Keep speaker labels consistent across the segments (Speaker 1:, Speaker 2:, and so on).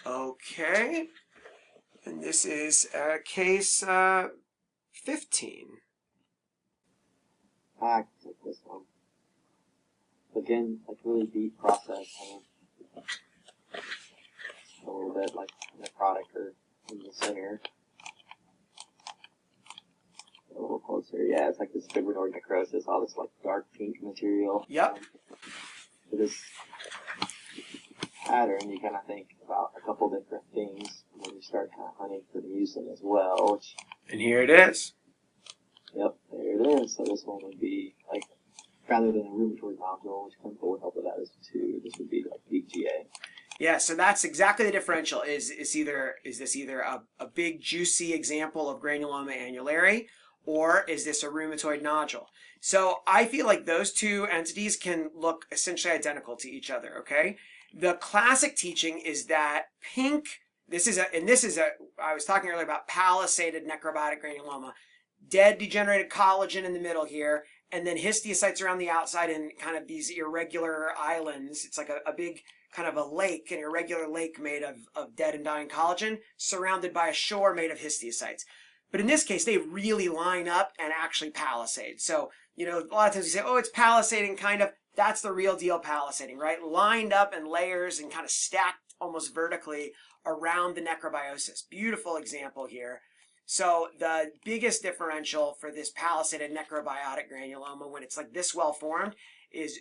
Speaker 1: Okay. And this is case 15.
Speaker 2: Like this one. Again, like really deep process. A little bit like necrotic or in the center. A little closer. Yeah, it's like this rheumatoid necrosis, all this like dark pink material.
Speaker 1: Yep.
Speaker 2: So this pattern, you kind of think about a couple different things when you start kind of hunting for the mucin as well. Which,
Speaker 1: And here it is.
Speaker 2: yep, there it is. So this one would be like, rather than a rheumatoid nodule, which clinical would help with that is too, this would be like deep GA.
Speaker 1: Yeah, so that's exactly the differential. Is this either a big juicy example of granuloma annulare, or is this a rheumatoid nodule? So I feel like those two entities can look essentially identical to each other, okay? The classic teaching is that pink, I was talking earlier about palisaded necrobiotic granuloma, dead degenerated collagen in the middle here, and then histiocytes around the outside and kind of these irregular islands. It's like a big kind of a lake, an irregular lake made of dead and dying collagen, surrounded by a shore made of histiocytes. But in this case, they really line up and actually palisade. So, a lot of times you say, oh, it's palisading, kind of. That's the real deal palisading, right? Lined up in layers and kind of stacked almost vertically around the necrobiosis. Beautiful example here. So the biggest differential for this palisaded necrobiotic granuloma, when it's like this well formed, is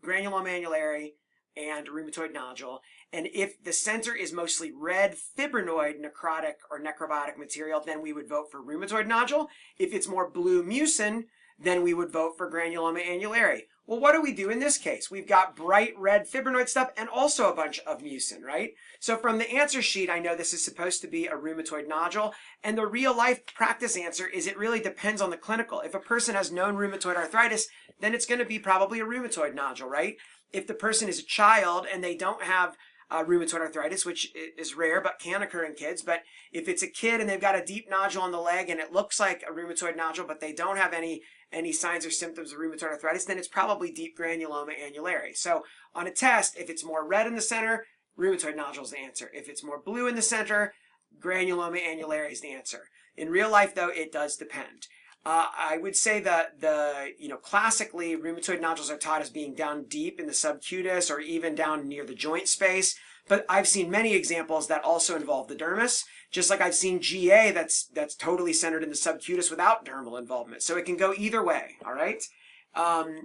Speaker 1: granuloma annulare and rheumatoid nodule. And if the center is mostly red fibrinoid necrotic or necrobiotic material, then we would vote for rheumatoid nodule. If it's more blue mucin, then we would vote for granuloma annulare. Well, what do we do in this case? We've got bright red fibrinoid stuff and also a bunch of mucin, right? So from the answer sheet, I know this is supposed to be a rheumatoid nodule. And the real life practice answer is it really depends on the clinical. If a person has known rheumatoid arthritis, then it's going to be probably a rheumatoid nodule, right? If the person is a child and they don't have rheumatoid arthritis, which is rare but can occur in kids, but if it's a kid and they've got a deep nodule on the leg and it looks like a rheumatoid nodule but they don't have any signs or symptoms of rheumatoid arthritis, then it's probably deep granuloma annulare. So on a test, if it's more red in the center, rheumatoid nodule is the answer. If it's more blue in the center, granuloma annulare is the answer. In real life, though, it does depend. I would say that classically rheumatoid nodules are taught as being down deep in the subcutis or even down near the joint space. But I've seen many examples that also involve the dermis, just like I've seen GA that's totally centered in the subcutis without dermal involvement. So it can go either way, all right? The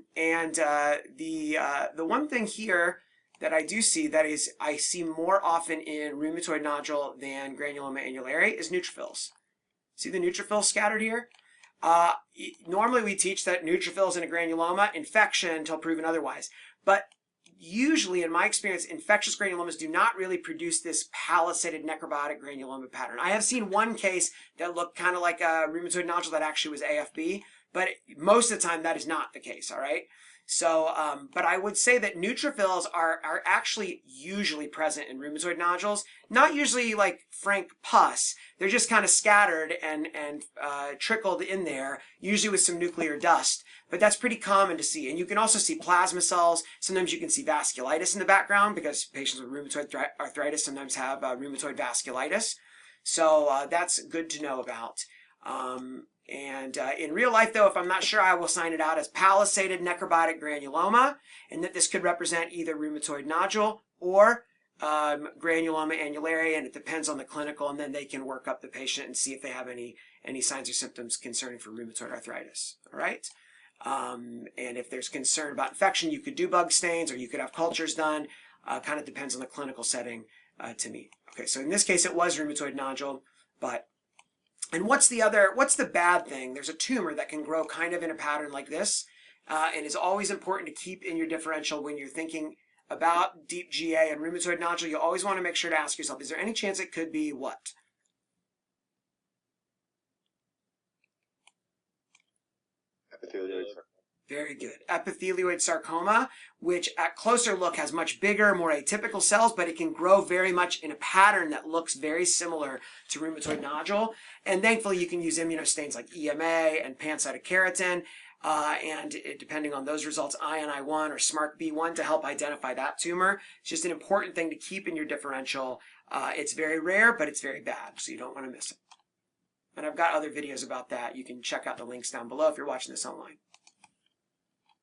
Speaker 1: one thing here that I do see that is I see more often in rheumatoid nodule than granuloma annulare is neutrophils. See the neutrophils scattered here? Normally we teach that neutrophils in a granuloma, infection until proven otherwise. But usually, in my experience, infectious granulomas do not really produce this palisaded necrobiotic granuloma pattern. I have seen one case that looked kind of like a rheumatoid nodule that actually was AFB, but most of the time that is not the case, all right? So, but I would say that neutrophils are actually usually present in rheumatoid nodules. Not usually like frank pus. They're just kind of scattered and trickled in there, usually with some nuclear dust. But that's pretty common to see. And you can also see plasma cells. Sometimes you can see vasculitis in the background because patients with rheumatoid arthritis sometimes have rheumatoid vasculitis. So that's good to know about. In real life, though, if I'm not sure, I will sign it out as palisaded necrobiotic granuloma, and that this could represent either rheumatoid nodule or granuloma annulare, and it depends on the clinical, and then they can work up the patient and see if they have any signs or symptoms concerning for rheumatoid arthritis, all right? And if there's concern about infection, you could do bug stains or you could have cultures done. Kind of depends on the clinical setting to me. Okay, so in this case, it was rheumatoid nodule, but and what's the bad thing? There's a tumor that can grow kind of in a pattern like this, and is always important to keep in your differential when you're thinking about deep GA and rheumatoid nodule. You always want to make sure to ask yourself, is there any chance it could be what?
Speaker 2: Epithelioid sarcoma.
Speaker 1: Very good. Epithelioid sarcoma, which at closer look has much bigger, more atypical cells, but it can grow very much in a pattern that looks very similar to rheumatoid nodule. And thankfully, you can use immunostains like EMA and pancytokeratin. depending on those results, INI1 or SMARCB1 to help identify that tumor. It's just an important thing to keep in your differential. It's very rare, but it's very bad, so you don't want to miss it. And I've got other videos about that. You can check out the links down below if you're watching this online.